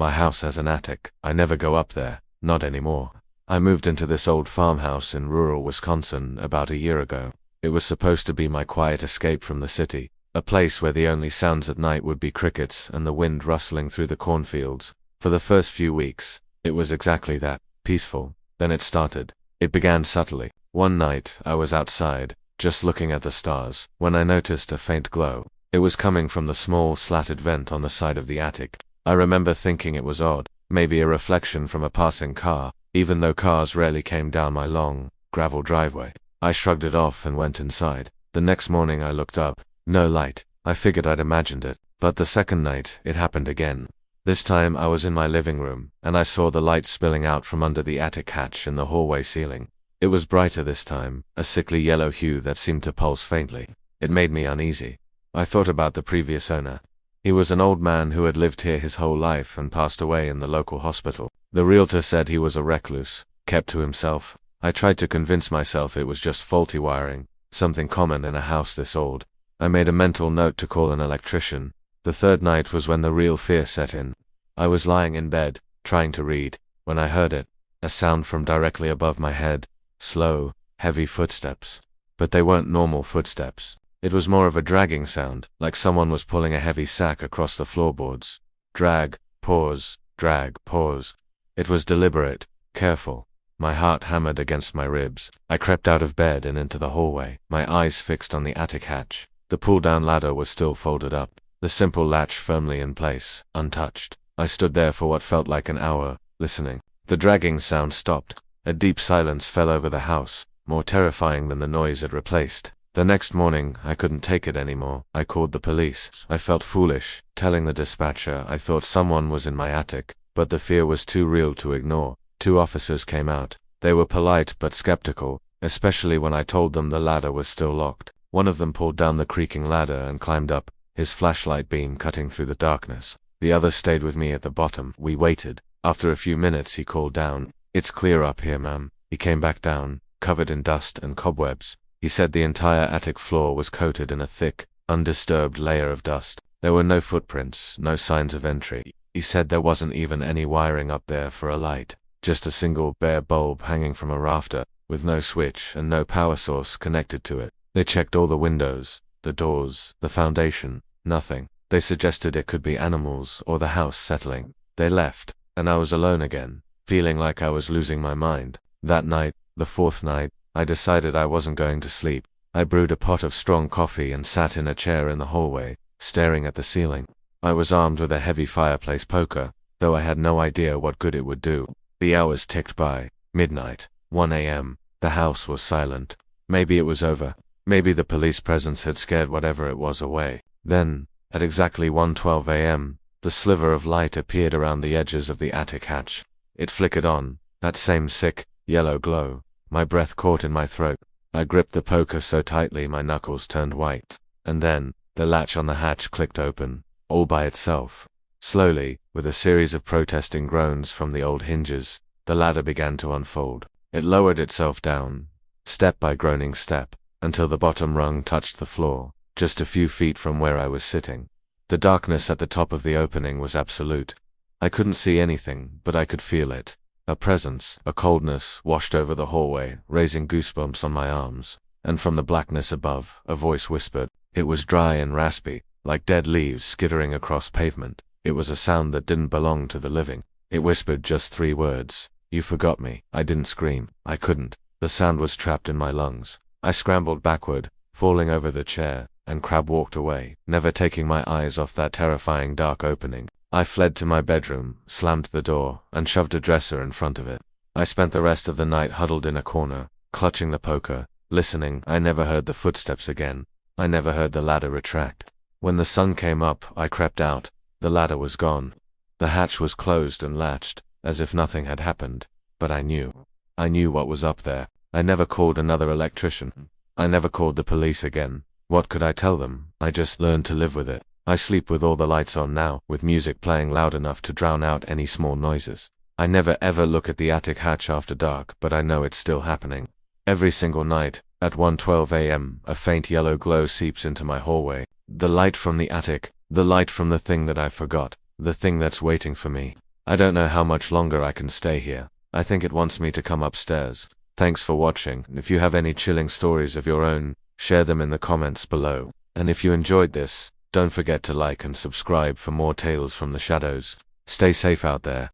My house has an attic. I never go up there. Not anymore. I moved into this old farmhouse in rural Wisconsin about a year ago. It was supposed to be my quiet escape from the city, a place where the only sounds at night would be crickets and the wind rustling through the cornfields. For the first few weeks, it was exactly that, peaceful. Then it started. It began subtly. One night, I was outside, just looking at the stars, when I noticed a faint glow. It was coming from the small slatted vent on the side of the attic. I remember thinking it was odd, maybe a reflection from a passing car, even though cars rarely came down my long, gravel driveway. I shrugged it off and went inside. The next morning I looked up. No light. I figured I'd imagined it. But the second night, it happened again. This time I was in my living room, and I saw the light spilling out from under the attic hatch in the hallway ceiling. It was brighter this time, a sickly yellow hue that seemed to pulse faintly. It made me uneasy. I thought about the previous owner. He was an old man who had lived here his whole life and passed away in the local hospital. The realtor said he was a recluse, kept to himself. I tried to convince myself it was just faulty wiring, something common in a house this old. I made a mental note to call an electrician. The third night was when the real fear set in. I was lying in bed, trying to read, when I heard it, a sound from directly above my head, slow, heavy footsteps. But they weren't normal footsteps. It was more of a dragging sound, like someone was pulling a heavy sack across the floorboards. Drag, pause, drag, pause. It was deliberate, careful. My heart hammered against my ribs. I crept out of bed and into the hallway, my eyes fixed on the attic hatch. The pull-down ladder was still folded up, the simple latch firmly in place, untouched. I stood there for what felt like an hour, listening. The dragging sound stopped. A deep silence fell over the house, more terrifying than the noise it replaced. The next morning, I couldn't take it anymore. I called the police. I felt foolish, telling the dispatcher I thought someone was in my attic, but the fear was too real to ignore. 2 officers came out. They were polite but skeptical, especially when I told them the ladder was still locked. One of them pulled down the creaking ladder and climbed up, his flashlight beam cutting through the darkness. The other stayed with me at the bottom. We waited. After a few minutes he called down. "It's clear up here, ma'am." He came back down, covered in dust and cobwebs. He said the entire attic floor was coated in a thick, undisturbed layer of dust. There were no footprints, no signs of entry. He said there wasn't even any wiring up there for a light. Just a single bare bulb hanging from a rafter, with no switch and no power source connected to it. They checked all the windows, the doors, the foundation. Nothing. They suggested it could be animals or the house settling. They left, and I was alone again, feeling like I was losing my mind. That night, the 4th night, I decided I wasn't going to sleep. I brewed a pot of strong coffee and sat in a chair in the hallway, staring at the ceiling. I was armed with a heavy fireplace poker, though I had no idea what good it would do. The hours ticked by. Midnight, 1 a.m. The house was silent. Maybe it was over. Maybe the police presence had scared whatever it was away. Then, at exactly 1:12 a.m., the sliver of light appeared around the edges of the attic hatch. It flickered on, that same sick, yellow glow. My breath caught in my throat. I gripped the poker so tightly my knuckles turned white. And then, the latch on the hatch clicked open, all by itself. Slowly, with a series of protesting groans from the old hinges, the ladder began to unfold. It lowered itself down, step by groaning step, until the bottom rung touched the floor, just a few feet from where I was sitting. The darkness at the top of the opening was absolute. I couldn't see anything, but I could feel it. A presence, a coldness, washed over the hallway, raising goosebumps on my arms. And from the blackness above, a voice whispered. It was dry and raspy, like dead leaves skittering across pavement. It was a sound that didn't belong to the living. It whispered just 3 words. "You forgot me." I didn't scream. I couldn't. The sound was trapped in my lungs. I scrambled backward, falling over the chair, and crab walked away, never taking my eyes off that terrifying dark opening. I fled to my bedroom, slammed the door, and shoved a dresser in front of it. I spent the rest of the night huddled in a corner, clutching the poker, listening. I never heard the footsteps again. I never heard the ladder retract. When the sun came up, I crept out. The ladder was gone. The hatch was closed and latched, as if nothing had happened. But I knew. I knew what was up there. I never called another electrician. I never called the police again. What could I tell them? I just learned to live with it. I sleep with all the lights on now, with music playing loud enough to drown out any small noises. I never ever look at the attic hatch after dark, but I know it's still happening. Every single night, at 1:12 a.m., a faint yellow glow seeps into my hallway. The light from the attic, the light from the thing that I forgot, the thing that's waiting for me. I don't know how much longer I can stay here. I think it wants me to come upstairs. Thanks for watching. If you have any chilling stories of your own, share them in the comments below. And if you enjoyed this, don't forget to like and subscribe for more tales from the shadows. Stay safe out there.